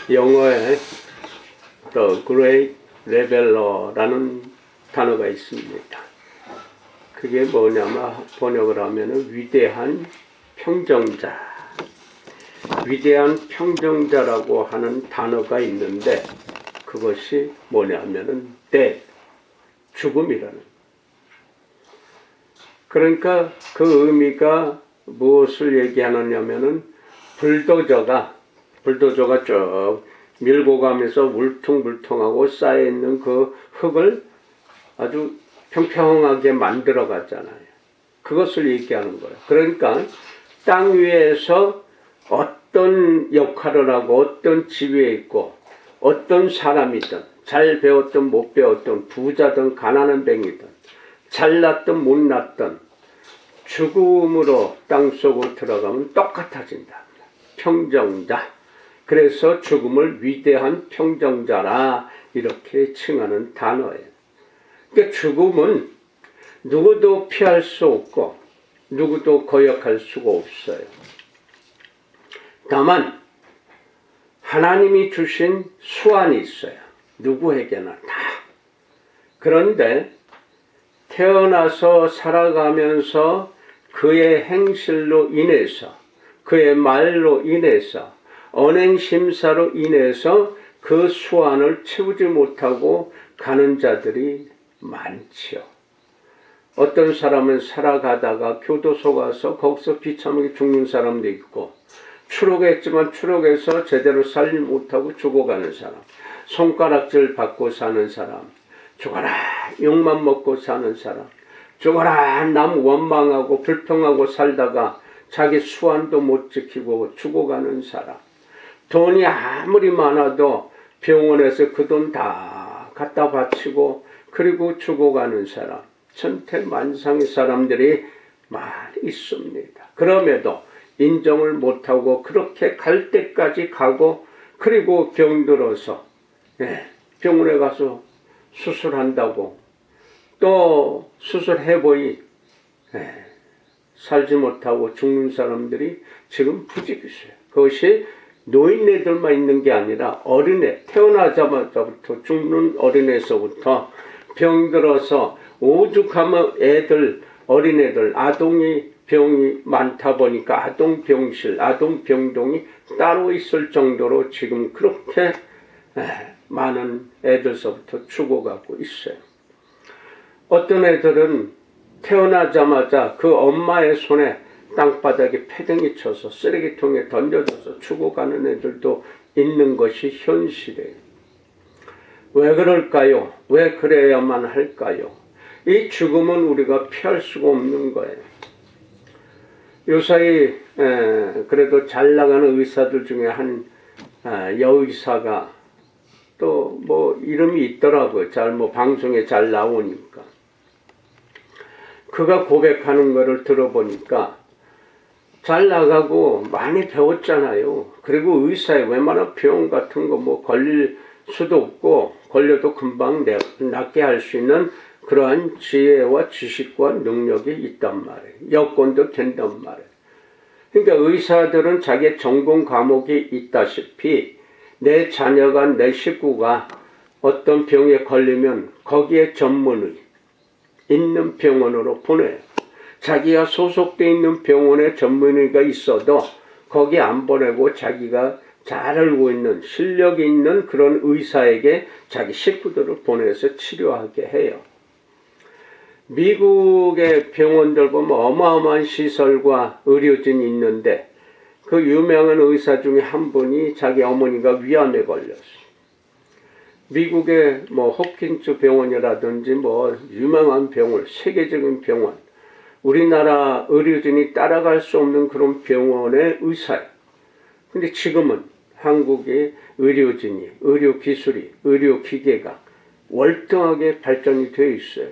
영어에 The Great Leveler라는 단어가 있습니다. 그게 뭐냐면 번역을 하면은 위대한 평정자, 위대한 평정자라고 하는 단어가 있는데 그것이 뭐냐면은 death, 죽음이라는. 그러니까 그 의미가 무엇을 얘기하느냐면은 불도저가 쭉 밀고 가면서 울퉁불퉁하고 쌓여있는 그 흙을 아주 평평하게 만들어 갔잖아요. 그것을 얘기하는 거예요. 그러니까 땅 위에서 어떤 역할을 하고 어떤 지위에 있고 어떤 사람이든 잘 배웠든 못 배웠든 부자든 가난한 뱅이든 잘났든 못났든 죽음으로 땅속으로 들어가면 똑같아진다. 평정자. 그래서 죽음을 위대한 평정자라 이렇게 칭하는 단어예요. 그러니까 죽음은 누구도 피할 수 없고 누구도 거역할 수가 없어요. 다만 하나님이 주신 수완이 있어요. 누구에게나 다. 그런데 태어나서 살아가면서 그의 행실로 인해서 그의 말로 인해서 언행심사로 인해서 그 수완을 채우지 못하고 가는 자들이 많지요. 어떤 사람은 살아가다가 교도소 가서 거기서 비참하게 죽는 사람도 있고 추록했지만 추록해서 제대로 살지 못하고 죽어가는 사람, 손가락질 받고 사는 사람, 죽어라 욕만 먹고 사는 사람, 죽어라 남 원망하고 불평하고 살다가 자기 수완도 못 지키고 죽어가는 사람, 돈이 아무리 많아도 병원에서 그 돈 다 갖다 바치고 그리고 죽어가는 사람, 천태만상의 사람들이 많이 있습니다. 그럼에도 인정을 못하고 그렇게 갈 때까지 가고 그리고 병들어서 병원에 가서 수술한다고 또 수술해보니 살지 못하고 죽는 사람들이 지금 부지기수예요. 그것이 노인네들만 있는 게 아니라 어린애, 태어나자마자부터 죽는 어린애서부터 병들어서 오죽하면 애들, 어린애들, 아동이 병이 많다 보니까 아동병실, 아동병동이 따로 있을 정도로 지금 그렇게 많은 애들서부터 죽어가고 있어요. 어떤 애들은 태어나자마자 그 엄마의 손에 땅바닥에 패댕이 쳐서 쓰레기통에 던져져서 죽어가는 애들도 있는 것이 현실이에요. 왜 그럴까요? 왜 그래야만 할까요? 이 죽음은 우리가 피할 수가 없는 거예요. 요사이 그래도 잘 나가는 의사들 중에 한 여의사가 또 뭐 이름이 있더라고요. 방송에 잘 나오니까. 그가 고백하는 거를 들어보니까 잘 나가고 많이 배웠잖아요. 그리고 의사에 웬만한 병 같은 거 뭐 걸릴 수도 없고 걸려도 금방 낫게 할 수 있는 그러한 지혜와 지식과 능력이 있단 말이에요. 여건도 된단 말이에요. 그러니까 의사들은 자기의 전공 과목이 있다시피 내 자녀가 내 식구가 어떤 병에 걸리면 거기에 전문의 있는 병원으로 보내요. 자기가 소속되어 있는 병원에 전문의가 있어도 거기 안 보내고 자기가 잘 알고 있는 실력이 있는 그런 의사에게 자기 식구들을 보내서 치료하게 해요. 미국의 병원들 보면 어마어마한 시설과 의료진이 있는데 그 유명한 의사 중에 한 분이 자기 어머니가 위암에 걸렸어요. 미국의 뭐 홉킨스 병원이라든지 뭐 유명한 병원, 세계적인 병원, 우리나라 의료진이 따라갈 수 없는 그런 병원의 의사예요. 근데 지금은 한국의 의료진이, 의료기술이, 의료기계가 월등하게 발전이 되어 있어요.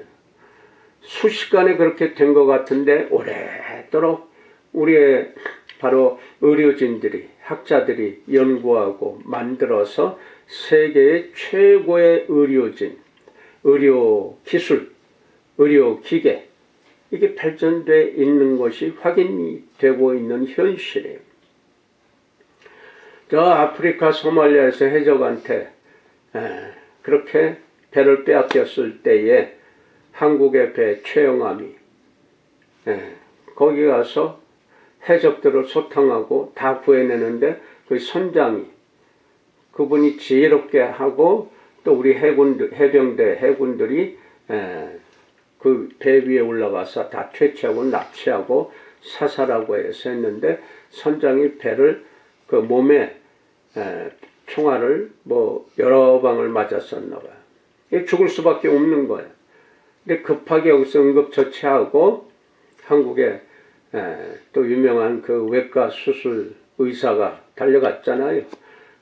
수시간에 그렇게 된 것 같은데 오래도록 우리의 바로 의료진들이, 학자들이 연구하고 만들어서 세계의 최고의 의료진, 의료기술, 의료기계 이게 발전되어 있는 것이 확인이 되고 있는 현실이에요. 저 아프리카 소말리아에서 해적한테 그렇게 배를 빼앗겼을 때에 한국의 배 최영암이 거기 가서 해적들을 소탕하고 다 구해내는데 그 선장이 그분이 지혜롭게 하고 또 우리 해병대 해군들이 그 배 위에 올라가서 다 퇴치하고 납치하고 사살하고 해서 했는데 선장이 배를 그 몸에 총알을 뭐 여러 방을 맞았었나 봐요. 이게 죽을 수밖에 없는 거예요. 근데 급하게 여기서 응급처치하고 한국에 또 유명한 그 외과 수술 의사가 달려갔잖아요.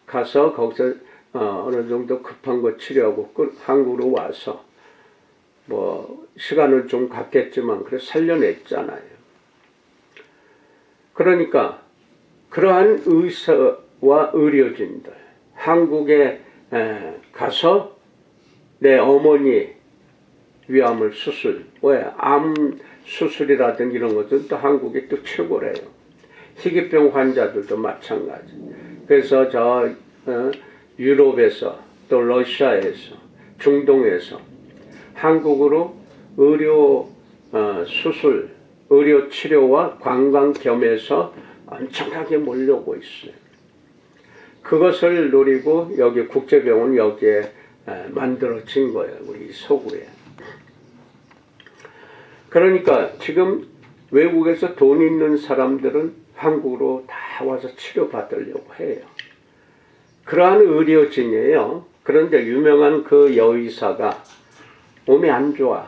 가서 거기서 어느 정도 급한 거 치료하고 한국으로 와서 뭐 시간은 좀 갔겠지만 그래서 살려냈잖아요. 그러니까 그러한 의사와 의료진들 한국에 가서 내 어머니 위암을 수술, 왜 암 수술이라든지 이런 것들은 또 한국이 또 최고래요. 희귀병 환자들도 마찬가지. 그래서 저 유럽에서 또 러시아에서 중동에서 한국으로 의료 수술, 의료 치료와 관광 겸해서 엄청나게 몰려오고 있어요. 그것을 노리고 여기 국제병원 여기에 만들어진 거예요. 우리 서구에. 그러니까 지금 외국에서 돈 있는 사람들은 한국으로 다 와서 치료받으려고 해요. 그러한 의료진이에요. 그런데 유명한 그 여의사가 몸이 안 좋아.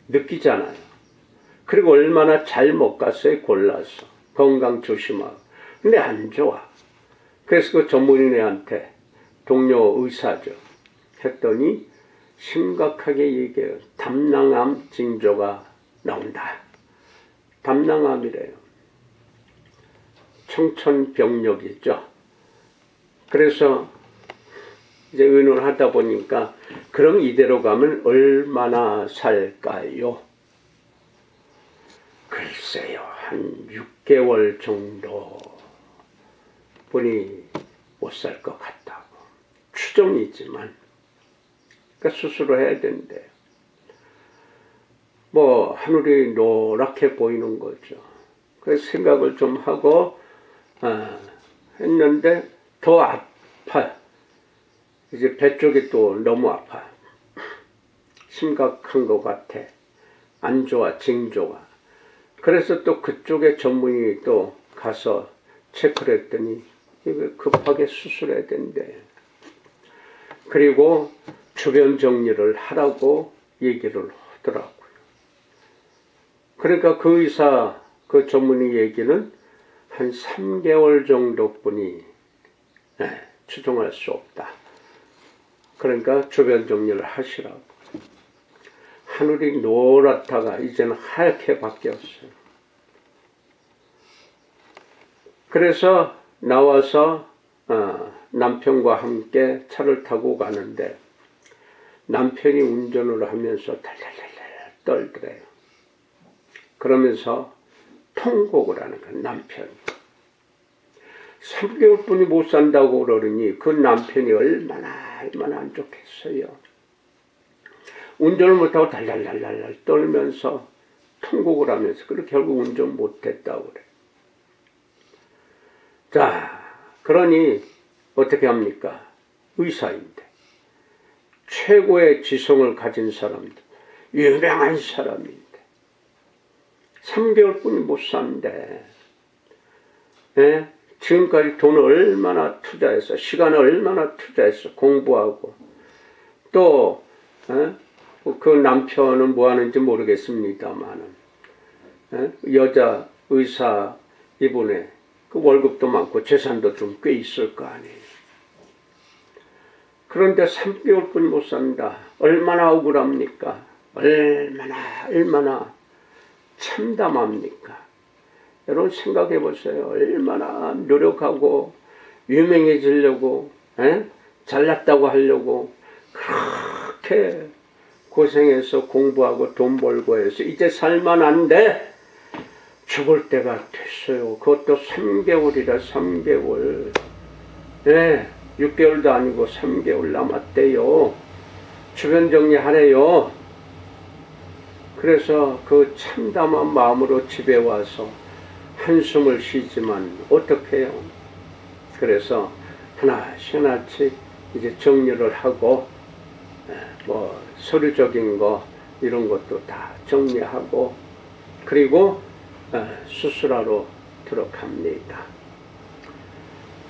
느끼잖아요. 그리고 얼마나 잘 못 갔어요. 골라서. 건강 조심하고. 근데 안 좋아. 그래서 그 전문의한테 동료 의사죠. 했더니 심각하게 얘기해요. 담낭암 징조가 나온다. 담낭암이래요. 청천벽력이죠. 그래서 이제 의논하다 보니까 그럼 이대로 가면 얼마나 살까요? 글쎄요, 한 6개월 정도 분이 못 살 것 같다고. 추정이지만. 그러니까 수술을 해야 된대요. 뭐 하늘이 노랗게 보이는 거죠. 그래서 생각을 좀 하고 했는데 더 아파요. 이제 배 쪽이 또 너무 아파요. 심각한 것 같아. 안 좋아, 징조가. 그래서 또 그쪽에 전문의 또 가서 체크를 했더니 이거 급하게 수술해야 된대. 그리고 주변 정리를 하라고 얘기를 하더라고요. 그러니까 그 의사, 그 전문의 얘기는 한 3개월 정도뿐이 추정할 수 없다. 그러니까 주변 정리를 하시라고. 하늘이 노랗다가 이제는 하얗게 바뀌었어요. 그래서 나와서 남편과 함께 차를 타고 가는데 남편이 운전을 하면서 달달달달 떨더래요. 그러면서 통곡을 하는 거예요. 남편이. 3개월뿐이 못 산다고 그러니 그 남편이 얼마나 안 좋겠어요. 운전을 못하고 달달달달 떨면서 통곡을 하면서 그렇게 결국 운전 못했다고 그래. 자, 그러니 어떻게 합니까? 의사인데 최고의 지성을 가진 사람들, 유명한 사람인데 3개월뿐이 못 산대. 지금까지 돈을 얼마나 투자해서 시간을 얼마나 투자해서 공부하고 또 그 남편은 뭐 하는지 모르겠습니다만은 여자 의사 이분의 그 월급도 많고 재산도 좀 꽤 있을 거 아니에요. 그런데 3개월뿐이 못 산다. 얼마나 억울합니까? 얼마나 참담합니까? 여러분 생각해 보세요. 얼마나 노력하고 유명해지려고 잘났다고 하려고 그렇게 고생해서 공부하고 돈 벌고 해서 이제 살만한데 죽을 때가 됐어요. 그것도 3개월이라 3개월. 네, 6개월도 아니고 3개월 남았대요. 주변 정리하래요. 그래서 그 참담한 마음으로 집에 와서 한숨을 쉬지만 어떡해요. 그래서 하나씩 이제 정리를 하고 뭐 서류적인 거 이런 것도 다 정리하고 그리고 수술하러 들어갑니다.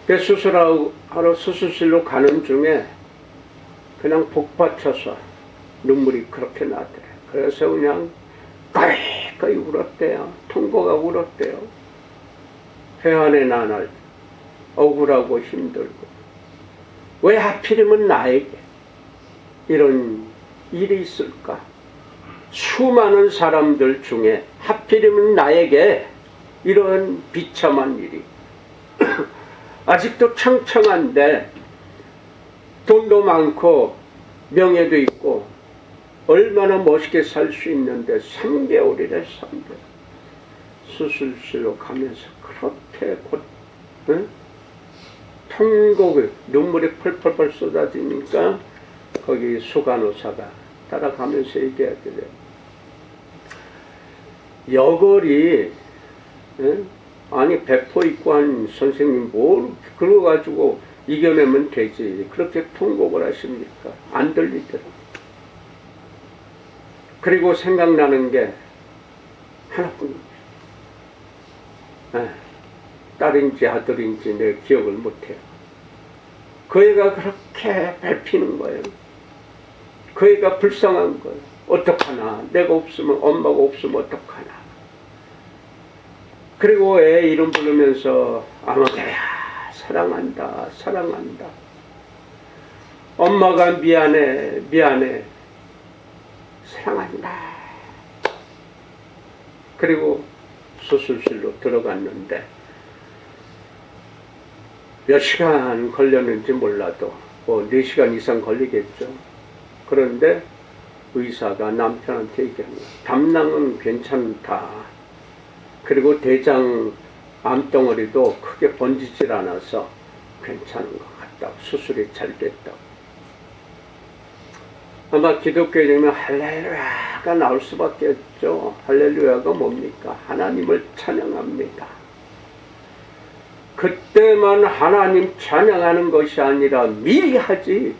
수술하러 수술실로 가는 중에 그냥 복받쳐서 눈물이 그렇게 나더래요. 그래서 그냥 거의 울었대요. 통곡가 울었대요. 회한의 나날 억울하고 힘들고 왜 하필이면 나에게 이런 일이 있을까? 수많은 사람들 중에 하필이면 나에게 이런 비참한 일이 아직도 청청한데 돈도 많고 명예도 있고 얼마나 멋있게 살 수 있는데 3개월이래 3개월 수술실로 가면서 그렇게 통곡을 눈물이 펄펄펄 쏟아지니까 거기 수간호사가 따라가면서 얘기하더래요. 여걸이 아니 백포 입고 한 선생님 뭘 그거 가지고 이겨내면 되지 그렇게 통곡을 하십니까? 안 들리더라고요. 그리고 생각나는 게 하나뿐입니다. 딸인지 아들인지 내 기억을 못해요. 그 애가 그렇게 밟히는 거예요. 그 애가 불쌍한 거예요. 어떡하나 내가 없으면 엄마가 없으면 어떡하나. 그리고 애 이름 부르면서 아무개야 사랑한다 사랑한다. 엄마가 미안해 사랑한다. 그리고 수술실로 들어갔는데 몇 시간 걸렸는지 몰라도 뭐 4시간 이상 걸리겠죠. 그런데 의사가 남편한테 얘기합니다. 담낭은 괜찮다. 그리고 대장 암덩어리도 크게 번지질 않아서 괜찮은 것 같다고. 수술이 잘 됐다고. 아마 기독교인이면 할렐루야가 나올 수밖에 없죠. 할렐루야가 뭡니까? 하나님을 찬양합니다. 그때만 하나님 찬양하는 것이 아니라 미리 하지,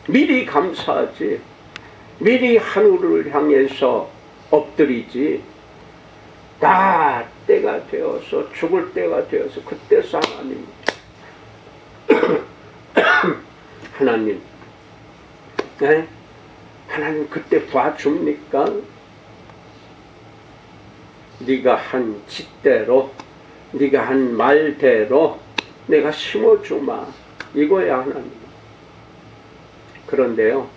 미리 감사하지, 미리 하늘을 향해서 엎드리지. 다 때가 되어서 죽을 때가 되어서 그때서 하나님 네? 하나님 그때 봐줍니까? 네가 한 짓대로 네가 한 말대로 내가 심어주마 이거야 하나님. 그런데요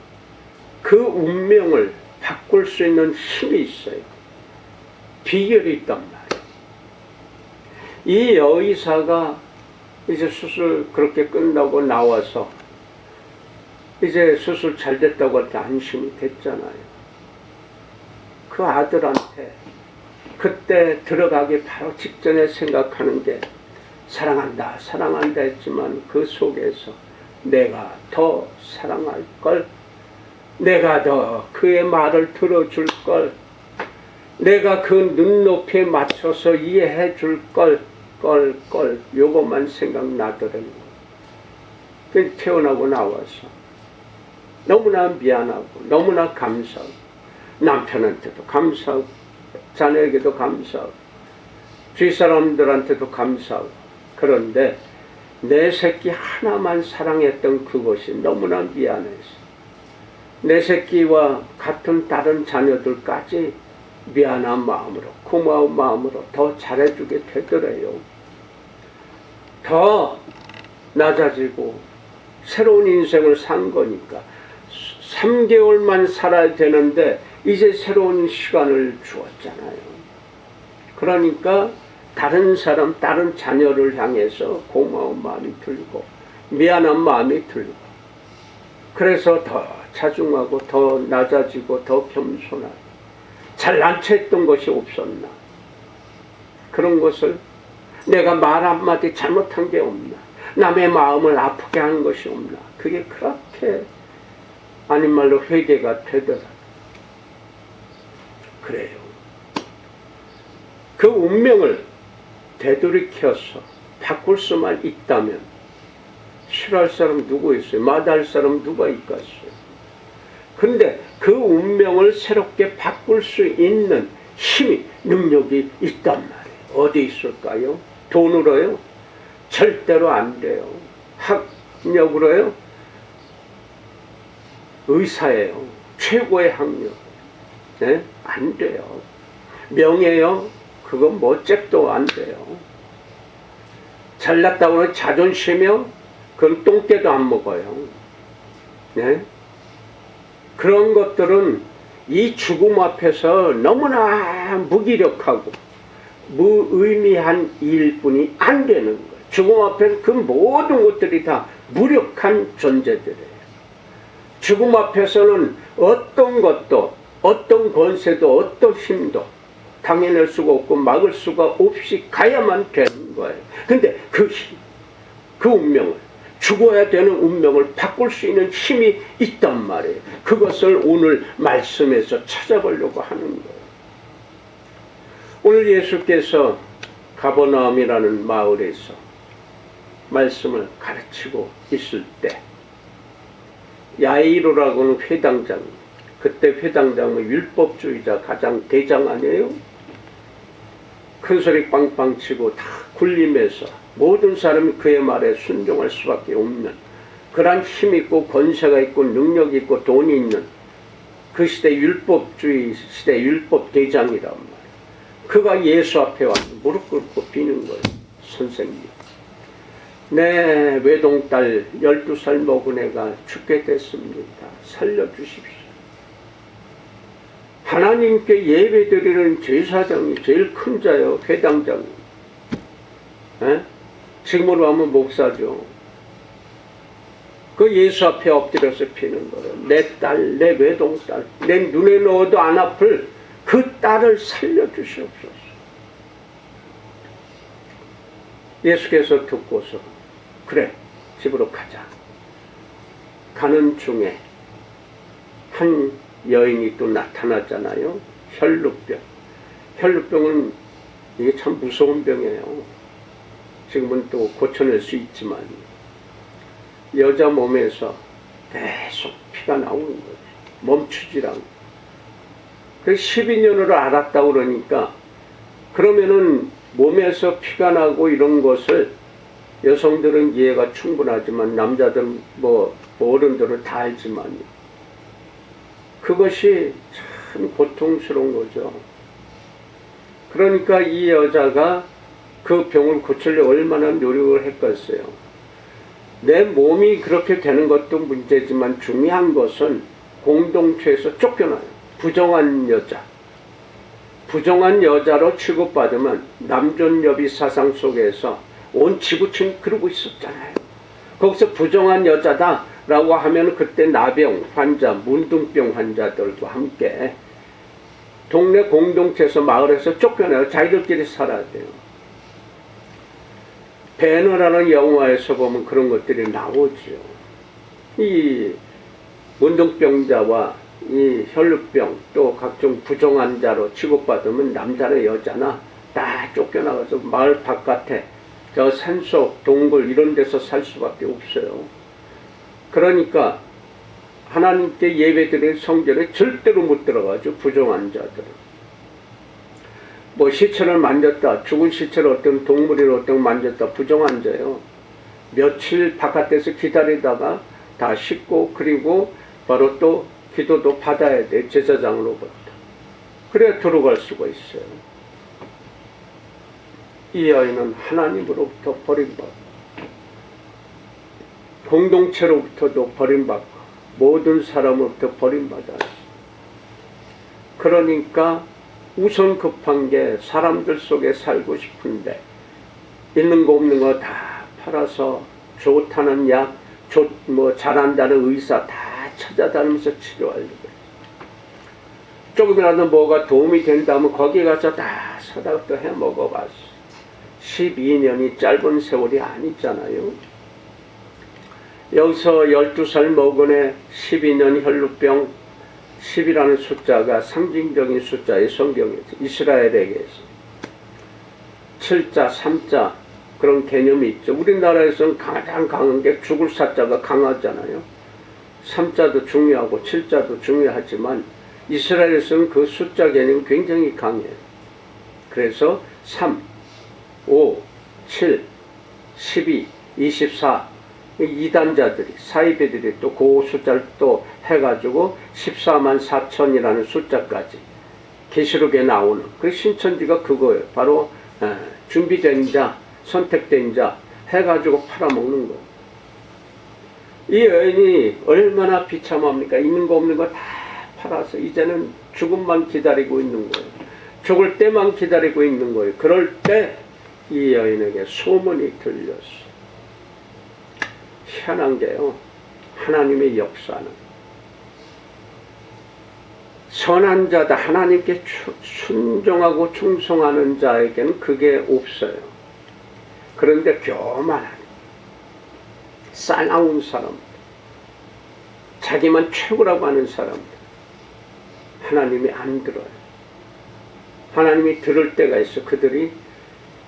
그 운명을 바꿀 수 있는 힘이 있어요. 비결이 있단 말이에요. 이 여의사가 이제 수술 그렇게 끝나고 나와서 이제 수술 잘 됐다고 할 때 안심이 됐잖아요. 그 아들한테 그때 들어가기 바로 직전에 생각하는 게 사랑한다 사랑한다 했지만 그 속에서 내가 더 사랑할 걸, 내가 더 그의 말을 들어줄 걸, 내가 그 눈높이에 맞춰서 이해해 줄 걸, 요것만 생각나더라고요. 태어나고 나와서 너무나 미안하고 너무나 감사하고 남편한테도 감사하고 자녀에게도 감사하고 주위 사람들한테도 감사하고. 그런데 내 새끼 하나만 사랑했던 그것이 너무나 미안해서 내 새끼와 같은 다른 자녀들까지 미안한 마음으로 고마운 마음으로 더 잘해주게 되더래요. 더 낮아지고 새로운 인생을 산 거니까 3개월만 살아야 되는데 이제 새로운 시간을 주었잖아요. 그러니까 다른 사람, 다른 자녀를 향해서 고마운 마음이 들고 미안한 마음이 들고 그래서 더 자중하고 더 낮아지고 더 겸손하고 잘난 체했던 것이 없었나. 그런 것을 내가 말 한마디 잘못한 게 없나. 남의 마음을 아프게 하는 것이 없나. 그게 그렇게 아닌 말로 회개가 되더라. 그래요. 그 운명을 되돌이켜서 바꿀 수만 있다면 싫어할 사람 누구 있어요? 마다할 사람 누가 있겠어요? 근데 그 운명을 새롭게 바꿀 수 있는 힘이, 능력이 있단 말이에요. 어디 있을까요? 돈으로요? 절대로 안 돼요. 학력으로요? 의사예요. 최고의 학력. 네? 안 돼요. 명예요? 그건 뭐 잽도 안 돼요. 잘났다고 하는 자존심이요? 그건 똥개도 안 먹어요. 네? 그런 것들은 이 죽음 앞에서 너무나 무기력하고 무의미한 일뿐이 안 되는 거예요. 죽음 앞에서 그 모든 것들이 다 무력한 존재들이에요. 죽음 앞에서는 어떤 것도, 어떤 권세도, 어떤 힘도 당해낼 수가 없고 막을 수가 없이 가야만 되는 거예요. 근데 그 힘, 그 운명을, 죽어야 되는 운명을 바꿀 수 있는 힘이 있단 말이에요. 그것을 오늘 말씀에서 찾아보려고 하는 거예요. 오늘 예수께서 가버나움이라는 마을에서 말씀을 가르치고 있을 때 야이로라고 하는 회당장, 그때 회당장은 율법주의자 가장 대장 아니에요? 큰소리 빵빵 치고 다 굴림해서 모든 사람이 그의 말에 순종할 수밖에 없는 그런 힘 있고 권세가 있고 능력이 있고 돈이 있는 그 시대 율법주의 시대 율법 대장이란 말이에요. 그가 예수 앞에 와서 무릎 꿇고 비는 거예요. 선생님, 내 외동딸 12살 먹은 애가 죽게 됐습니다. 살려주십시오. 하나님께 예배드리는 제사장이 제일 큰 자요. 회당장이. 지금으로 하면 목사죠. 그 예수 앞에 엎드려서 피는 거예요. 내 딸, 내 외동딸, 내 눈에 넣어도 안 아플 그 딸을 살려주시옵소서. 예수께서 듣고서 그래, 집으로 가자. 가는 중에 한 여인이 또 나타나잖아요. 혈루병. 혈루병은 이게 참 무서운 병이에요. 지금은 또 고쳐낼 수 있지만 여자 몸에서 계속 피가 나오는 거죠. 멈추질 않고. 그래서 12년으로 알았다고 그러니까 그러면은 몸에서 피가 나고 이런 것을 여성들은 이해가 충분하지만 남자들은 뭐 어른들은 다 알지만 그것이 참 고통스러운 거죠. 그러니까 이 여자가 그 병을 고치려고 얼마나 노력을 했겠어요. 내 몸이 그렇게 되는 것도 문제지만 중요한 것은 공동체에서 쫓겨나요. 부정한 여자. 부정한 여자로 취급받으면 남존여비 사상 속에서 온 지구촌이 그러고 있었잖아요. 거기서 부정한 여자다라고 하면 그때 나병 환자, 문둥병 환자들과 함께 동네 공동체에서 마을에서 쫓겨나요. 자기들끼리 살아야 돼요. 배너라는 영화에서 보면 그런 것들이 나오죠. 이 문둥병자와 이 혈루병 또 각종 부정한 자로 취급받으면 남자나 여자나 다 쫓겨나가서 마을 바깥에 저 산속 동굴 이런 데서 살 수밖에 없어요. 그러니까 하나님께 예배드리는 성전에 절대로 못 들어가죠. 부정한 자들은. 뭐 시체를 만졌다, 죽은 시체를 어떤 동물이 어떤 만졌다, 부정한 자예요. 며칠 바깥에서 기다리다가 다 씻고 그리고 바로 또 기도도 받아야 돼. 제사장으로부터. 그래야 들어갈 수가 있어요. 이 아이는 하나님으로부터 버림받고 공동체로부터도 버림받고 모든 사람으로부터 버림받았어. 그러니까 우선 급한 게 사람들 속에 살고 싶은데 있는 거 없는 거 다 팔아서 좋다는 약, 뭐 잘한다는 의사 다 찾아다니면서 치료하려고 그래. 조금이라도 뭐가 도움이 된다면 거기 가서 다 사다 또 해 먹어봤어. 12년이 짧은 세월이 아니잖아요. 여기서 12살 먹은 애 12년 혈루병 10이라는 숫자가 상징적인 숫자의 성경에서 이스라엘에게서 7자, 3자 그런 개념이 있죠. 우리나라에서는 가장 강한 게 죽을 사자가 강하잖아요. 3자도 중요하고 7자도 중요하지만 이스라엘에서는 그 숫자 개념이 굉장히 강해요. 그래서 3, 5, 7, 12, 24 이단자들이 사이비들이 또 그 숫자를 또 해가지고 14만 4천이라는 숫자까지 계시록에 나오는 그 신천지가 그거예요. 바로 준비된 자, 선택된 자 해가지고 팔아먹는 거예요. 이 여인이 얼마나 비참합니까? 있는 거 없는 거 다 팔아서 이제는 죽음만 기다리고 있는 거예요. 죽을 때만 기다리고 있는 거예요. 그럴 때 이 여인에게 소문이 들렸어. 희한한 게요. 하나님의 역사는 선한 자다, 하나님께 순종하고 충성하는 자에게는 그게 없어요. 그런데 교만한 싸나운 사람들, 자기만 최고라고 하는 사람들, 하나님이 안 들어요. 하나님이 들을 때가 있어. 그들이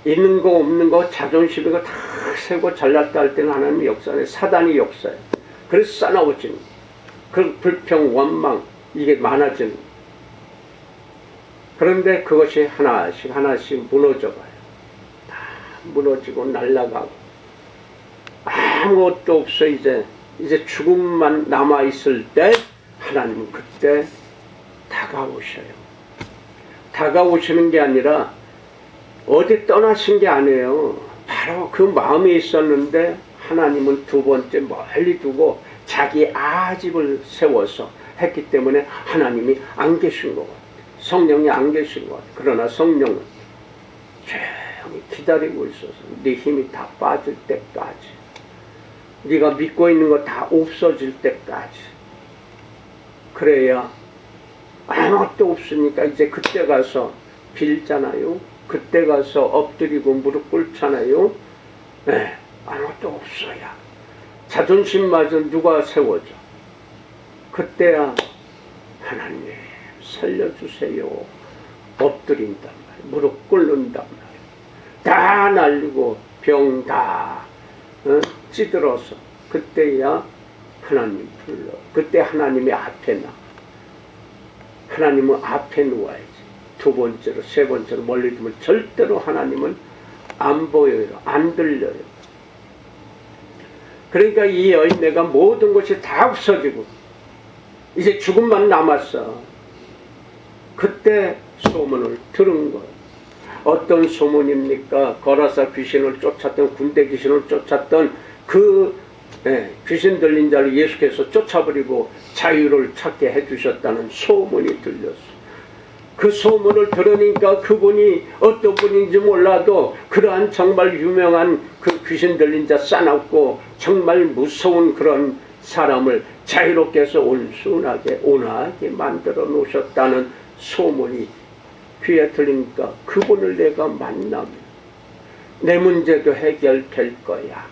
있는 거 없는 거 자존심이고 다 세고 잘났다 할 때는 하나님의 역사에 사단이 역사예요. 그래서 싸나워지는 그 불평, 원망 이게 많아지는. 그런데 그것이 하나씩 하나씩 무너져가요. 다 무너지고 날아가고 아무것도 없어. 이제 죽음만 남아있을 때 하나님은 그때 다가오셔요. 다가오시는 게 아니라 어디 떠나신 게 아니에요. 바로 그 마음에 있었는데 하나님은 두 번째 멀리 두고 자기 아집을 세워서 했기 때문에 하나님이 안 계신 것 같아요. 성령이 안 계신 것 같아요. 그러나 성령은 조용히 기다리고 있어서 네 힘이 다 빠질 때까지, 네가 믿고 있는 거 다 없어질 때까지, 그래야 아무것도 없으니까 이제 그때 가서 빌잖아요. 그때 가서 엎드리고 무릎 꿇잖아요. 네, 아무것도 없어야 자존심마저 누가 세워줘. 그때야 하나님 살려주세요 엎드린단 말이에요. 무릎 꿇는단 말이에요. 다 날리고 병 다 찌들어서 그때야 하나님 불러. 그때 하나님이 앞에 나. 하나님은 앞에 누워야지. 두 번째로, 세 번째로 멀리 두면 절대로 하나님은 안 보여요. 안 들려요. 그러니까 이 여인네가 모든 것이 다 없어지고 이제 죽음만 남았어. 그때 소문을 들은 거예요. 어떤 소문입니까? 거라사 귀신을 쫓았던, 군대 귀신을 쫓았던 그 귀신 들린 자를 예수께서 쫓아버리고 자유를 찾게 해주셨다는 소문이 들렸어. 그 소문을 들으니까 그분이 어떤 분인지 몰라도 그러한 정말 유명한 그 귀신 들린 자 싸납고 정말 무서운 그런 사람을 자유롭게 해서 온순하게 온화하게 만들어 놓으셨다는 소문이 귀에 들리니까 그분을 내가 만나면 내 문제도 해결될 거야.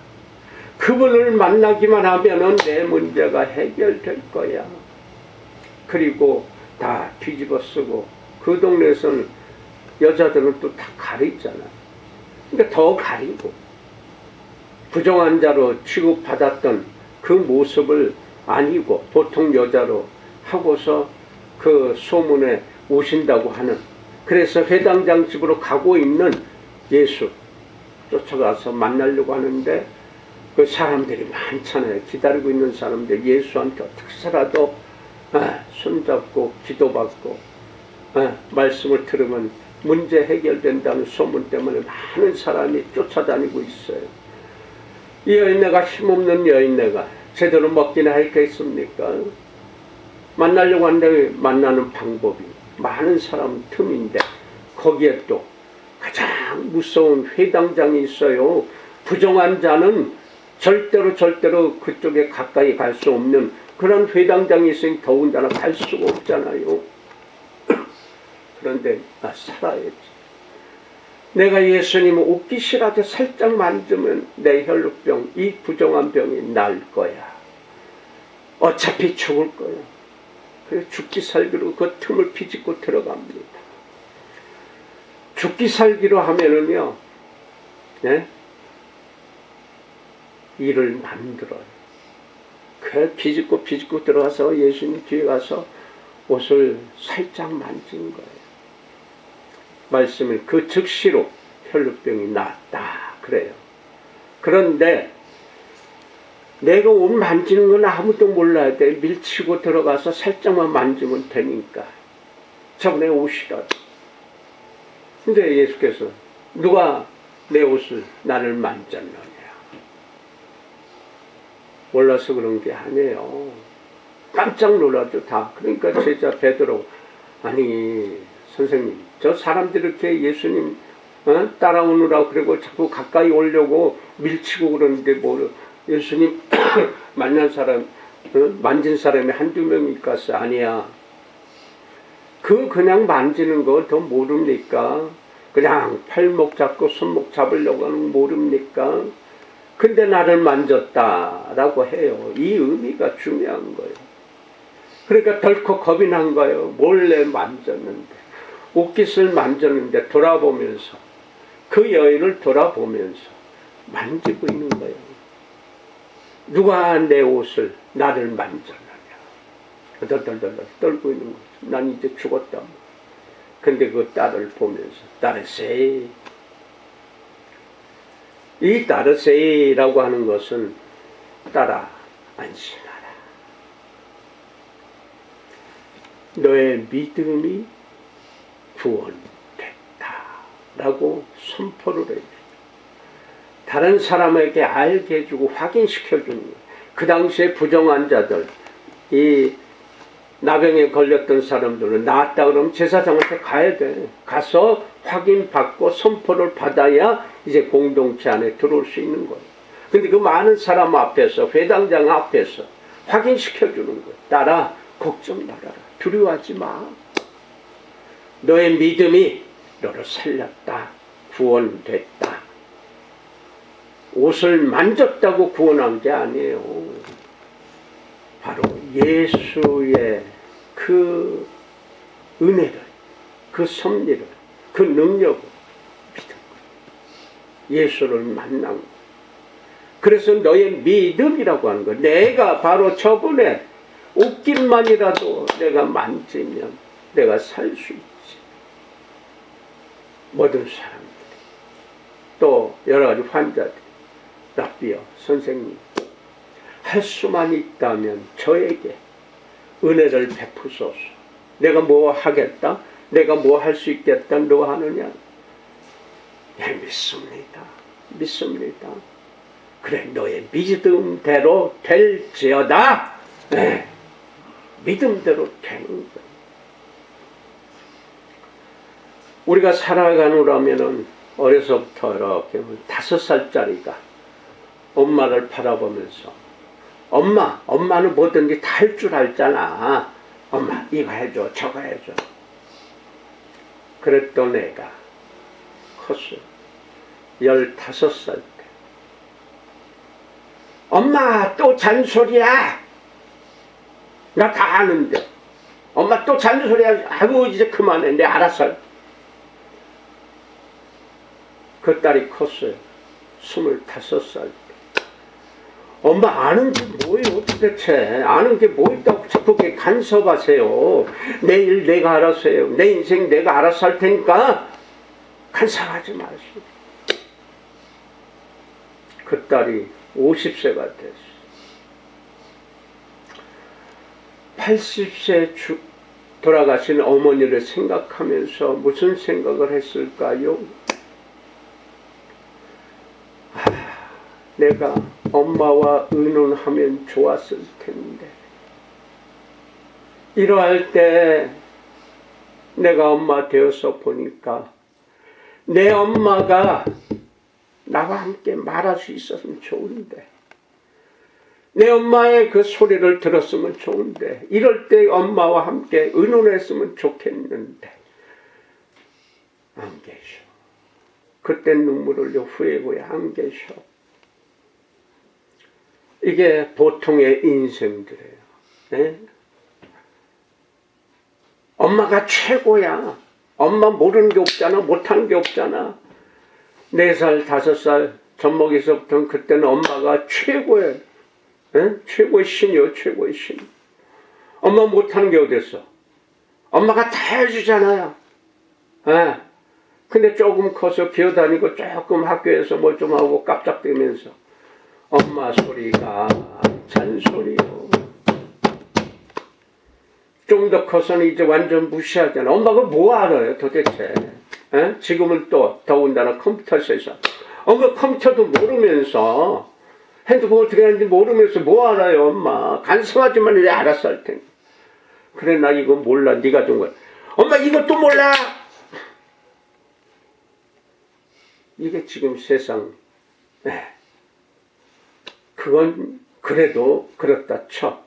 그분을 만나기만 하면은 내 문제가 해결될 거야. 그리고 다 뒤집어 쓰고 그 동네에서는 여자들은 또 다 가리잖아. 그러니까 더 가리고 부정한 자로 취급받았던 그 모습을 아니고 보통 여자로 하고서 그 소문에 오신다고 하는, 그래서 회당장 집으로 가고 있는 예수 쫓아가서 만나려고 하는데 그 사람들이 많잖아요. 기다리고 있는 사람들 예수한테 어떻게라도 손잡고 기도받고 말씀을 들으면 문제 해결된다는 소문 때문에 많은 사람이 쫓아다니고 있어요. 이 여인네가 힘없는 여인네가 제대로 먹기나 했겠습니까? 만나려고 하는데 만나는 방법이 많은 사람 틈인데 거기에 또 가장 무서운 회당장이 있어요. 부정한 자는 절대로 그쪽에 가까이 갈 수 없는 그런 회당장이 있으니 더군다나 갈 수가 없잖아요. 그런데 살아야지. 내가 예수님을 옷깃이라도 살짝 만지면 내 혈루병, 이 부정한 병이 날 거야. 어차피 죽을 거야. 그래서 죽기 살기로 그 틈을 비집고 들어갑니다. 죽기 살기로 하면은요, 네? 일을 만들어요. 그 비집고 들어가서 예수님 뒤에 가서 옷을 살짝 만진 거예요. 말씀을 그 즉시로 혈루병이 나았다 그래요. 그런데 내가 옷 만지는 건 아무도 몰라야 돼. 밀치고 들어가서 살짝만 만지면 되니까. 저번에 옷이라도. 근데 예수께서 누가 내 옷을 나를 만졌느냐. 몰라서 그런 게 아니에요. 깜짝 놀라죠 다. 그러니까 제자 베드로 아니 선생님 저 사람들이 이렇게 예수님 따라오느라고 그리고 자꾸 가까이 오려고 밀치고 그러는데 뭐 예수님 만난 사람 만진 사람이 한두 명일까? 아니야. 그냥 만지는 거 더 모릅니까? 그냥 팔목 잡고 손목 잡으려고 하는 거 모릅니까? 근데 나를 만졌다라고 해요. 이 의미가 중요한 거예요. 그러니까 덜컥 겁이 난 거예요. 몰래 만졌는데 옷깃을 만졌는데 돌아보면서 그 여인을 돌아보면서 만지고 있는 거예요. 누가 내 옷을 나를 만졌느냐. 덜덜덜 떨고 있는 거죠. 난 이제 죽었다. 근데 그 딸을 보면서 따르세이. 이 따르세이라고 하는 것은 따라 안심하라. 너의 믿음이 구원됐다 라고 선포를 해요. 다른 사람에게 알게 해주고 확인시켜주는 거예요. 그 당시에 부정환자들, 이 나병에 걸렸던 사람들은 나았다 그러면 제사장한테 가야 돼. 가서 확인받고 선포를 받아야 이제 공동체 안에 들어올 수 있는 거예요. 근데 그 많은 사람 앞에서, 회당장 앞에서 확인시켜주는 거예요. 딸아, 걱정 말아라. 두려워하지 마. 너의 믿음이 너를 살렸다. 구원됐다. 옷을 만졌다고 구원한 게 아니에요. 바로 예수의 그 은혜를, 그 섭리를, 그 능력을 믿은 거예요. 예수를 만난 거예요. 그래서 너의 믿음이라고 하는 거예요. 내가 바로 저분의 옷깃만이라도 내가 만지면 내가 살 수 있지. 모든 사람들, 또 여러 가지 환자들, 랍비여, 선생님, 할 수만 있다면 저에게 은혜를 베푸소서. 내가 뭐 하겠다? 내가 뭐 할 수 있겠다? 너 하느냐? 예, 믿습니다. 믿습니다. 그래, 너의 믿음대로 될지어다. 네, 믿음대로 되는 거예요. 우리가 살아가느라면은 어려서부터 이렇게 5살짜리가 엄마를 바라보면서 엄마는 뭐든지 다 할 줄 알잖아. 엄마 이거 해줘 저거 해줘. 그랬던 애가 컸어요. 15살 때 엄마 또 잔소리야. 나 다 아는데 엄마 또 잔소리야. 아이고 이제 그만해. 내 알아서 할게. 그 딸이 컸어요. 25살 때. 엄마 아는 게 뭐예요 도대체. 아는 게 뭐 있다고 자꾸 간섭하세요. 내일 내가 알아서 해요. 내 인생 내가 알아서 할 테니까 간섭하지 마시오. 그 딸이 50세가 됐어요. 80세 돌아가신 어머니를 생각하면서 무슨 생각을 했을까요? 내가 엄마와 의논하면 좋았을 텐데. 이러할 때 내가 엄마 되어서 보니까 내 엄마가 나와 함께 말할 수 있었으면 좋은데, 내 엄마의 그 소리를 들었으면 좋은데, 이럴 때 엄마와 함께 의논했으면 좋겠는데 안 계셔. 그때 눈물 흘려 후회고야 안 계셔. 이게 보통의 인생들이에요. 네? 엄마가 최고야. 엄마 모르는 게 없잖아. 못하는 게 없잖아. 4살, 5살 젖먹이서부터는 그때는 엄마가 최고예요. 네? 최고의 신이요. 최고의 신. 엄마 못하는 게 어딨어. 엄마가 다 해주잖아요. 네? 근데 조금 커서 기어다니고 조금 학교에서 뭐 좀 하고 깜짝대면서 엄마 소리가 잔소리요. 좀 더 커서는 이제 완전 무시하잖아. 엄마가 뭐 알아요 도대체. 에? 지금은 또 더군다나 컴퓨터 세상. 엄마 컴퓨터도 모르면서 핸드폰 어떻게 하는지 모르면서 뭐 알아요 엄마. 간섭하지만 이제 알았어 할 테니. 그래 나 이거 몰라. 네가 준 거야. 엄마 이것도 몰라. 이게 지금 세상. 그건 그래도 그렇다 쳐.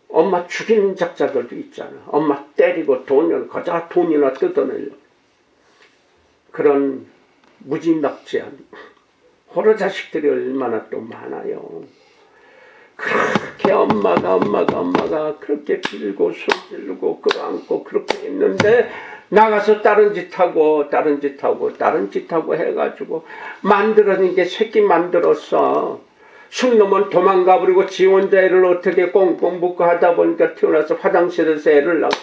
엄마 죽이는 작자들도 있잖아. 엄마 때리고 거기다가 돈이나 뜯어내려. 그런 무지막지한 호러 자식들이 얼마나 또 많아요. 그렇게 엄마가 그렇게 빌고 손질르고 끌어안고 그렇게 했는데 나가서 다른 짓 하고 해가지고 만들어진 게 새끼 만들었어. 술 놈은 도망가 버리고 지 혼자 애를 어떻게 꽁꽁 묶고 하다 보니까 태어나서 화장실에서 애를 낳고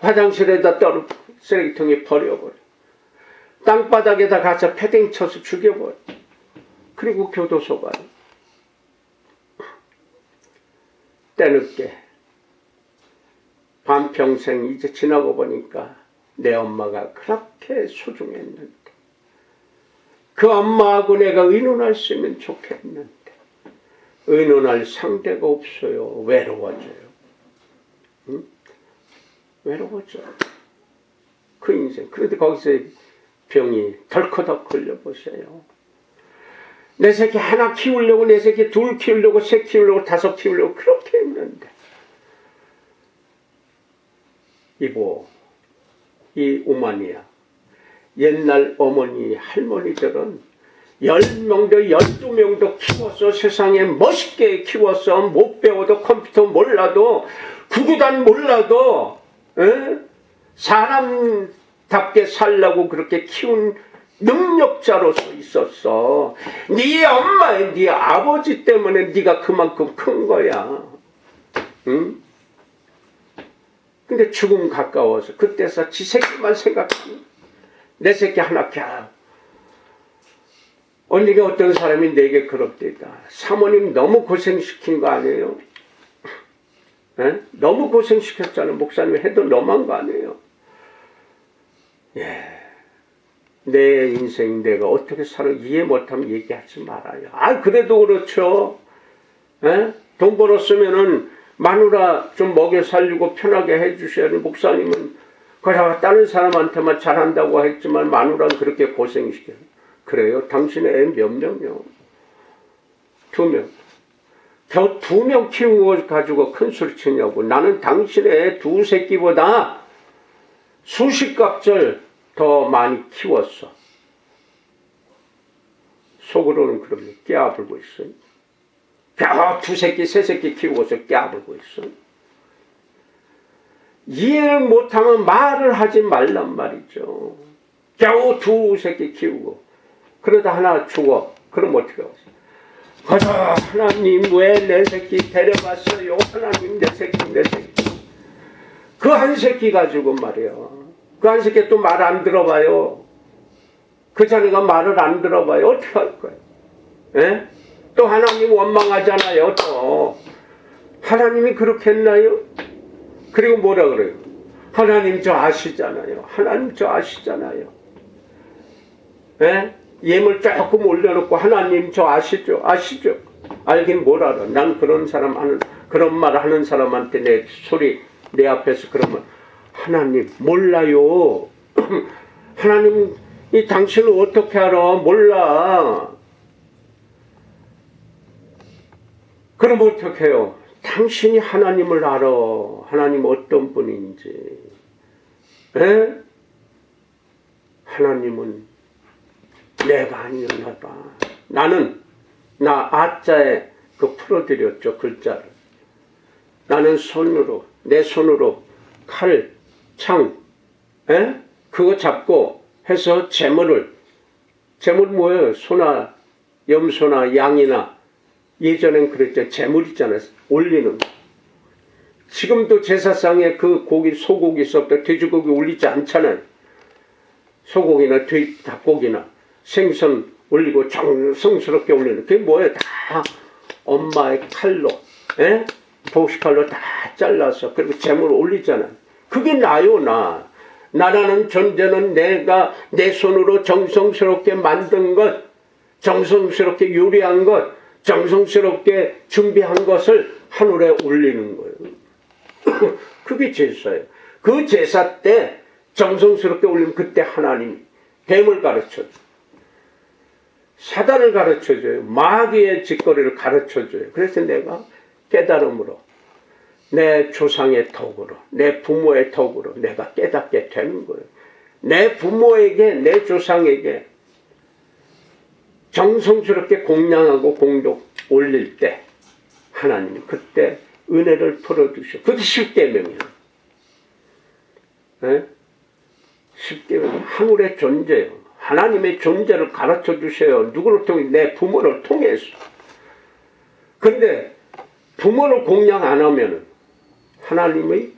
화장실에다 떨어 쓰레기통에 버려버려. 땅바닥에다 가서 패딩 쳐서 죽여버려. 그리고 교도소 가요. 때늦게 반평생 이제 지나고 보니까 내 엄마가 그렇게 소중했는데 그 엄마하고 내가 의논할 수 있으면 좋겠는데 의논할 상대가 없어요. 외로워져요. 응? 외로워져. 그 인생. 그런데 거기서 병이 덜커덕 걸려보세요. 내 새끼 하나 키우려고, 내 새끼 2 키우려고, 3 키우려고, 5 키우려고 그렇게 했는데 이보 이 오마니아 옛날 어머니 할머니들은 10명도 12명도 키워서 세상에 멋있게 키워서 못 배워도 컴퓨터 몰라도 구구단 몰라도 사람답게 살라고 그렇게 키운 능력자로서 있었어. 네 엄마, 네 아버지 때문에 네가 그만큼 큰 거야. 응? 근데 죽음 가까워서 그때서 지 새끼만 생각하면 내 새끼 하나 켜. 언니가 어떤 사람이 내게 그럽대다. 사모님 너무 고생시킨 거 아니에요? 에? 너무 고생시켰잖아. 목사님 해도 너무한 거 아니에요? 예. 내 인생 내가 어떻게 살아 이해 못하면 얘기하지 말아요. 아 그래도 그렇죠. 에? 돈 벌었으면은 마누라 좀 먹여 살리고 편하게 해주셔야 돼. 목사님은 그냥 다른 사람한테만 잘한다고 했지만 마누라는 그렇게 고생시켜요. 그래요? 당신의 애 몇 명이요? 2명. 겨우 2명 키우고 가지고 큰 소리 치냐고. 나는 당신의 애 2 새끼보다 수십 값절 더 많이 키웠어. 속으로는 그러면 깨아불고 있어요. 겨우 2 새끼, 3 새끼 키우고서 깨아불고 있어. 이해를 못하면 말을 하지 말란 말이죠. 겨우 2 새끼 키우고 그러다 하나 죽어. 그럼 어떻게 하세요? 하나님 왜 내 새끼 데려갔어요? 하나님 내 새끼. 그 한 새끼 가지고 말이야. 그 한 새끼 또 말 안 들어봐요. 그 자네가 말을 안 들어봐요. 어떻게 할 거예요? 예? 또 하나님 원망하잖아요. 또 하나님이 그렇게 했나요? 그리고 뭐라 그래요? 하나님 저 아시잖아요. 하나님 저 아시잖아요. 예? 예물 조금 올려놓고 하나님 저 아시죠? 아시죠? 알긴 뭘 알아. 난 그런 말 하는 사람한테 내 앞에서 그러면 하나님 몰라요. 하나님 이 당신을 어떻게 알아? 몰라. 그럼 어떻게 해요? 당신이 하나님을 알아. 하나님 어떤 분인지. 에? 하나님은 내가 아니었나 봐. 나는 나 아자에 그 풀어드렸죠, 글자를. 나는 손으로, 내 손으로 칼, 창, 그거 잡고 해서 재물 뭐예요? 소나 염소나 양이나, 예전엔 그랬죠. 재물이잖아요. 올리는 거. 지금도 제사상에 그 고기, 소고기서부터 돼지고기 올리지 않잖아요. 소고기나 닭고기나 생선 올리고 정성스럽게 올리는, 그게 뭐예요? 다 엄마의 칼로, 보시칼로 다 잘라서 그리고 재물 올리잖아요. 그게 나요, 나. 나라는 존재는 내가 내 손으로 정성스럽게 만든 것, 정성스럽게 요리한 것, 정성스럽게 준비한 것을 하늘에 올리는 거예요. 그게 제사예요. 그 제사 때 정성스럽게 올리면 그때 하나님이 뱀을 가르쳐줘요. 사단을 가르쳐줘요. 마귀의 짓거리를 가르쳐줘요. 그래서 내가 깨달음으로, 내 조상의 덕으로, 내 부모의 덕으로 내가 깨닫게 되는 거예요. 내 부모에게, 내 조상에게 정성스럽게 공양하고 공덕 올릴 때 하나님이 그때 은혜를 풀어주셔. 그게 10계명이에요. 10계명, 하늘의 존재예요. 하나님의 존재를 가르쳐 주세요. 누구를 통해? 내 부모를 통해서. 그런데 부모를 공양 안 하면은 하나님의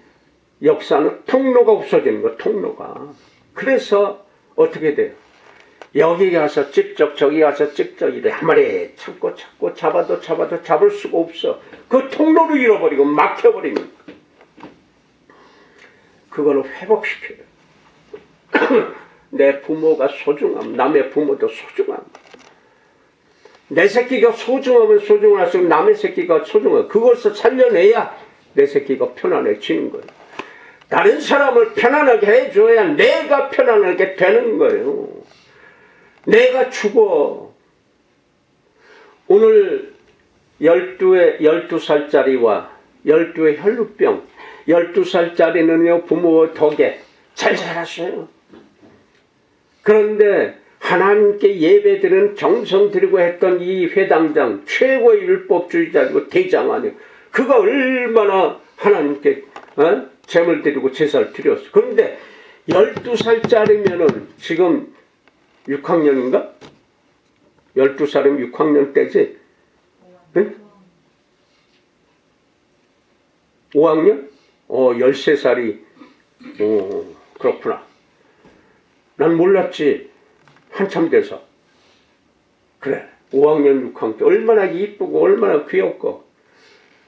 역사는 통로가 없어지는 거, 통로가. 그래서 어떻게 돼요? 여기 가서 찍적, 저기 가서 찍적, 이래 한 마리 찾고 잡아도 잡을 수가 없어. 그 통로를 잃어버리고 막혀버리면 그거를 회복시켜요. 내 부모가 소중함, 남의 부모도 소중함. 내 새끼가 소중하면 소중할수록 남의 새끼가 소중함. 그것을 살려내야 내 새끼가 편안해지는 거예요. 다른 사람을 편안하게 해줘야 내가 편안하게 되는 거예요. 내가 죽어. 오늘 12살짜리와 12의 혈루병, 12살짜리는요 부모 덕에 잘 자랐어요. 그런데 하나님께 예배드리는 정성 드리고 했던 이 회당장, 최고의 율법주의자이고 대장 아니에요. 그가 얼마나 하나님께 제물 드리고 제사를 드렸어. 그런데 12살짜리면은 지금 6학년인가? 12살이면 6학년 때지? 응? 5학년? 13살이. 그렇구나. 난 몰랐지. 한참 돼서. 그래. 5학년, 6학년 때 얼마나 이쁘고 얼마나 귀엽고.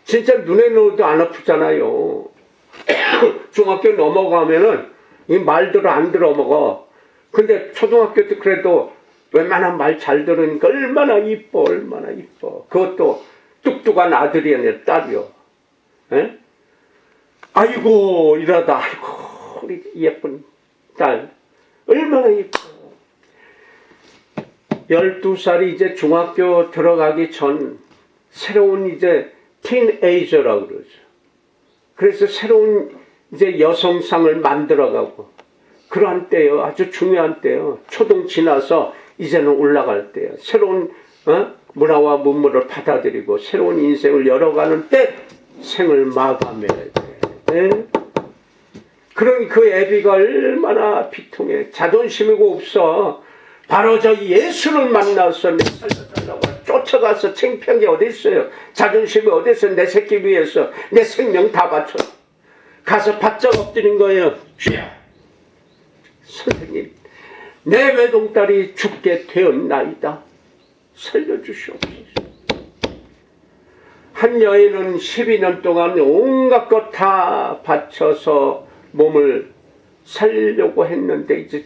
진짜 눈에 넣어도 안 아프잖아요. 중학교 넘어가면은 이 말들을 안 들어먹어. 근데 초등학교 때 그래도 웬만한 말 잘 들으니까 얼마나 이뻐, 얼마나 이뻐. 그것도 뚝뚝한 아들이 아니라 딸이요. 에? 아이고, 이러다, 아이고, 우리 예쁜 딸. 얼마나 이뻐. 12살이 이제 중학교 들어가기 전 새로운 이제 티네이저라고 그러죠. 그래서 새로운 이제 여성상을 만들어가고 그러한 때요. 아주 중요한 때요. 초등 지나서 이제는 올라갈 때요. 새로운 문화와 문물을 받아들이고 새로운 인생을 열어가는 때 생을 마감해야 돼. 네? 그러니 그 애비가 얼마나 비통해. 자존심이고 없어. 바로 저 예수를 만나서 내 살려달라고 쫓아가서 창피한 게 어디 있어요. 자존심이 어디 있어요. 내 새끼 위해서 내 생명 다 바쳐. 가서 바짝 엎드린 거예요. 주여, 선생님, 내 외동딸이 죽게 되었나이다. 살려주시옵소서. 한 여인은 12년 동안 온갖 것 다 바쳐서 몸을 살리려고 했는데 이제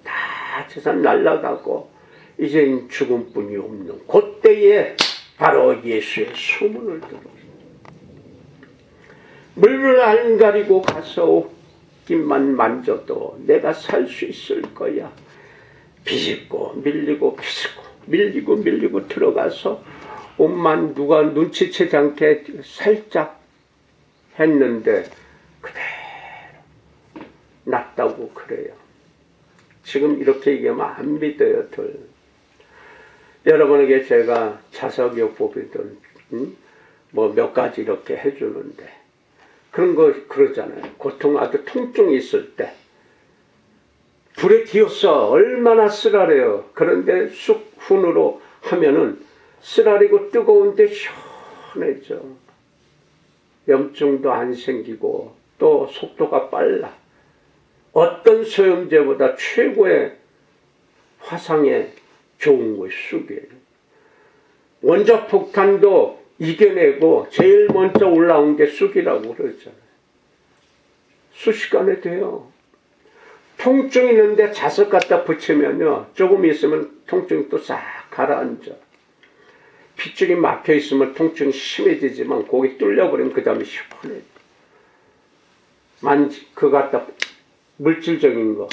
다 재산 날라가고 이제 죽음뿐이 없는 그때에 바로 예수의 소문을 들었어요. 물을 안 가리고 가서 옷깃만 만져도 내가 살 수 있을 거야. 비집고 밀리고 비집고 밀리고 들어가서 옷만 누가 눈치채지 않게 살짝 했는데 그대로 낫다고 그래요. 지금 이렇게 얘기하면 안 믿어요. 여러분에게 제가 자석요법이든 뭐 몇 가지 이렇게 해주는데 그런 거 그러잖아요. 고통 아주 통증이 있을 때 불에 튀었어 얼마나 쓰라려요. 그런데 쑥 훈으로 하면은 쓰라리고 뜨거운데 시원해져. 염증도 안 생기고 또 속도가 빨라. 어떤 소염제보다 최고의 화상에 좋은 것이 쑥이에요. 원자폭탄도 이겨내고 제일 먼저 올라온 게 쑥이라고 그러잖아요. 순식간에 돼요. 통증 있는데 자석 갖다 붙이면요. 조금 있으면 통증이 또 싹 가라앉아. 핏줄이 막혀 있으면 통증이 심해지지만 거기 뚫려버리면 그 다음에 시원해. 그거 갖다 물질적인 거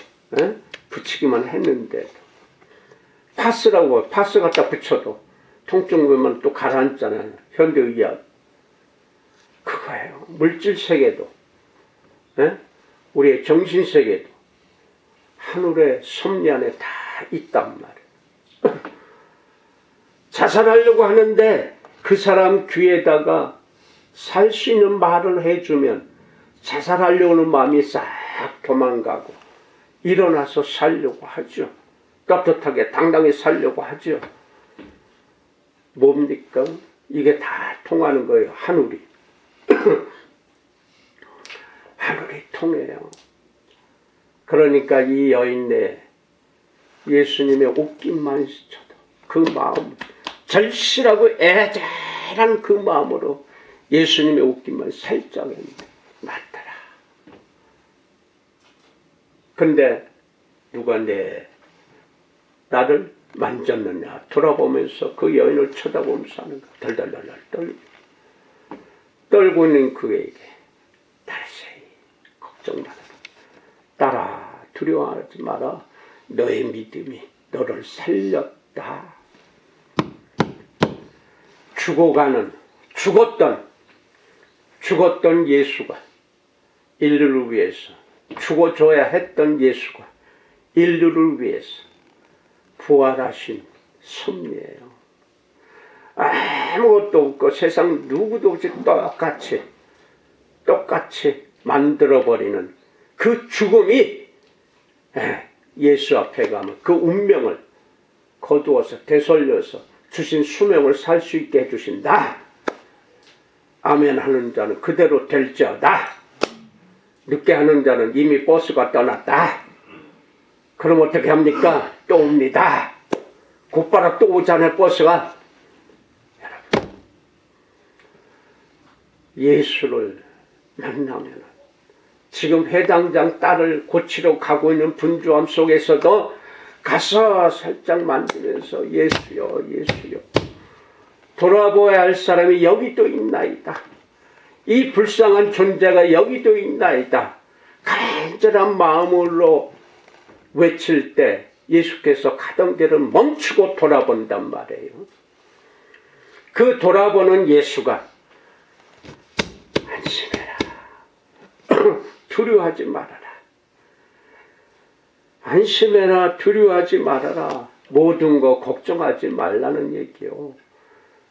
붙이기만 했는데 파스라고 파스 갖다 붙여도 통증 보면 또 가라앉잖아요. 현대의학 그거예요. 물질 세계도 우리의 정신 세계도 하늘의 섭리 안에 다 있단 말이에요. 자살하려고 하는데 그 사람 귀에다가 살 수 있는 말을 해주면 자살하려는 마음이 싹 도망가고 일어나서 살려고 하죠. 떳떳하게 당당히 살려고 하죠. 뭡니까? 이게 다 통하는 거예요. 하늘이. 하늘이 통해요. 그러니까 이 여인네 예수님의 옷깃만 스쳐도 그 마음 절실하고 애절한 그 마음으로 예수님의 옷깃만 살짝 했는데 맞더라. 근데 누가 나를 만졌느냐 돌아보면서 그 여인을 쳐다보면서 하는 거야. 덜덜덜덜 떨고 있는 그에게 다시 걱정 마라. 따라 두려워하지 마라. 너의 믿음이 너를 살렸다. 죽었던 예수가 인류를 위해서 죽어줘야 했던 예수가 인류를 위해서 부활하신 섭리예요. 아무것도 없고 세상 누구도 없이 똑같이 만들어버리는 그 죽음이 예수 앞에 가면 그 운명을 거두어서 되살려서 주신 수명을 살 수 있게 해주신다. 아멘 하는 자는 그대로 될지어다. 늦게 하는 자는 이미 버스가 떠났다. 그럼 어떻게 합니까? 또 옵니다. 곧바로 또 오잖아요, 버스가. 여러분, 예수를 만나면 지금 회당장 딸을 고치러 가고 있는 분주함 속에서도 가서 살짝 만지면서 예수여 예수여 돌아보아야 할 사람이 여기도 있나이다. 이 불쌍한 존재가 여기도 있나이다. 간절한 마음으로 외칠 때 예수께서 가던 길을 멈추고 돌아본단 말이에요. 그 돌아보는 예수가 안심해라. 두려워하지 말아라. 안심해라. 두려워하지 말아라. 모든 거 걱정하지 말라는 얘기요.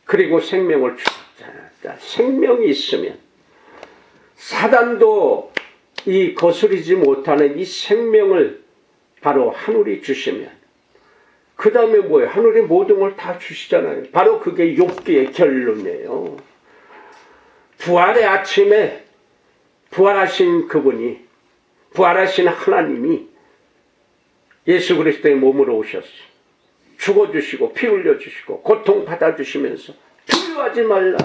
그리고 생명을 주셨잖아. 생명이 있으면 사단도 이 거스르지 못하는 이 생명을 바로 하늘이 주시면 그 다음에 뭐예요? 하늘이 모든 걸 다 주시잖아요. 바로 그게 욥기의 결론이에요. 부활의 아침에 부활하신 그분이 부활하신 하나님이 예수 그리스도의 몸으로 오셨어요. 죽어주시고 피 흘려주시고 고통 받아주시면서 두려워하지 말라.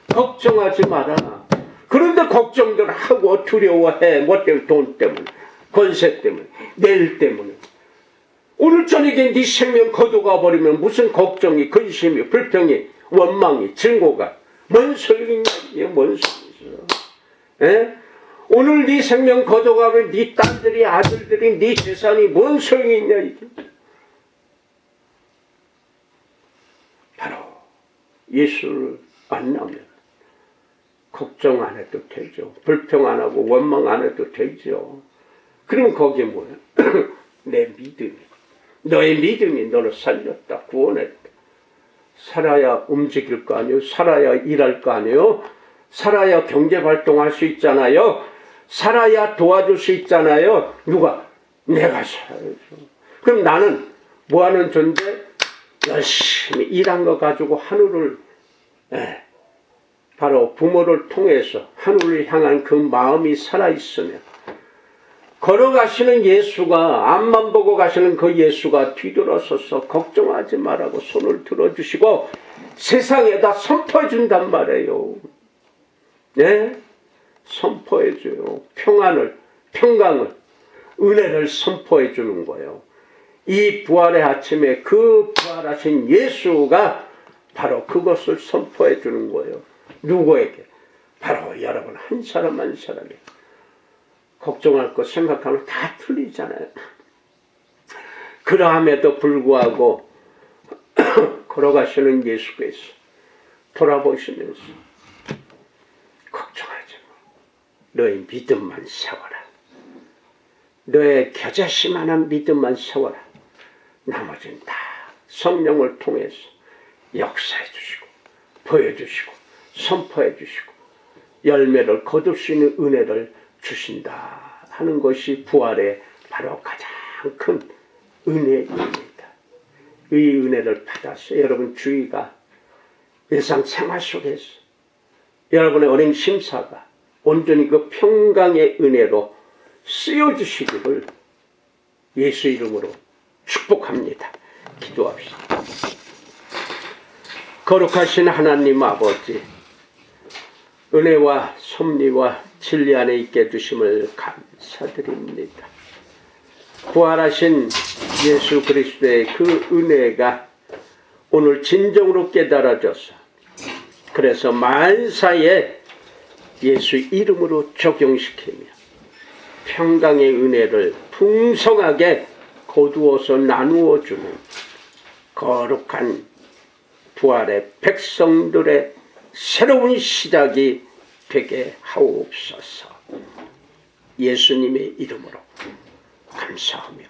걱정하지 마라. 그런데 걱정들 하고 두려워해. 뭐 때문에? 돈 때문에, 권세 때문에, 내일 때문에. 오늘 저녁에 네 생명 거둬가 버리면 무슨 걱정이, 근심이, 불평이, 원망이, 증오가 뭔 소용이냐? 이게 뭔 소용이죠? 오늘 네 생명 거둬가면 네 딸들이, 아들들이, 네 재산이 뭔 소용이 있냐 이게. 바로 예수를 만나면 걱정 안 해도 되죠. 불평 안 하고 원망 안 해도 되죠. 그럼 거기에 뭐야? 내 믿음이, 너의 믿음이 너를 살렸다, 구원했다. 살아야 움직일 거 아니에요. 살아야 일할 거 아니에요. 살아야 경제활동할 수 있잖아요. 살아야 도와줄 수 있잖아요. 누가? 내가 살아야죠. 그럼 나는 뭐하는 존재? 열심히 일한 거 가지고 하늘을, 바로 부모를 통해서 하늘을 향한 그 마음이 살아있으면, 걸어가시는 예수가, 앞만 보고 가시는 그 예수가 뒤돌아서서 걱정하지 말라고 손을 들어주시고 세상에다 선포해 준단 말이에요. 네? 선포해 줘요. 평안을, 평강을, 은혜를 선포해 주는 거예요. 이 부활의 아침에 그 부활하신 예수가 바로 그것을 선포해 주는 거예요. 누구에게? 바로 여러분 한 사람 한 사람이. 걱정할 거 생각하면 다 틀리잖아요. 그러함에도 불구하고 걸어가시는 예수께서 돌아보시면서 걱정하지 마. 너의 믿음만 세워라. 너의 겨자씨만한 믿음만 세워라. 나머지는 다 성령을 통해서 역사해 주시고 보여주시고 선포해 주시고 열매를 거둘 수 있는 은혜를 주신다 하는 것이 부활의 바로 가장 큰 은혜입니다. 이 은혜를 받아서 여러분 주위가 일상생활 속에서 여러분의 어린 심사가 온전히 그 평강의 은혜로 쓰여주시기를 예수 이름으로 축복합니다. 기도합시다. 거룩하신 하나님 아버지, 은혜와 섭리와 진리 안에 있게 해주심을 감사드립니다. 부활하신 예수 그리스도의 그 은혜가 오늘 진정으로 깨달아져서 그래서 만사에 예수 이름으로 적용시키며 평강의 은혜를 풍성하게 거두어서 나누어 주는 거룩한 부활의 백성들의 새로운 시작이 되게 하옵소서. 예수님의 이름으로 감사하며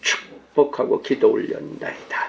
축복하고 기도 올렸나이다.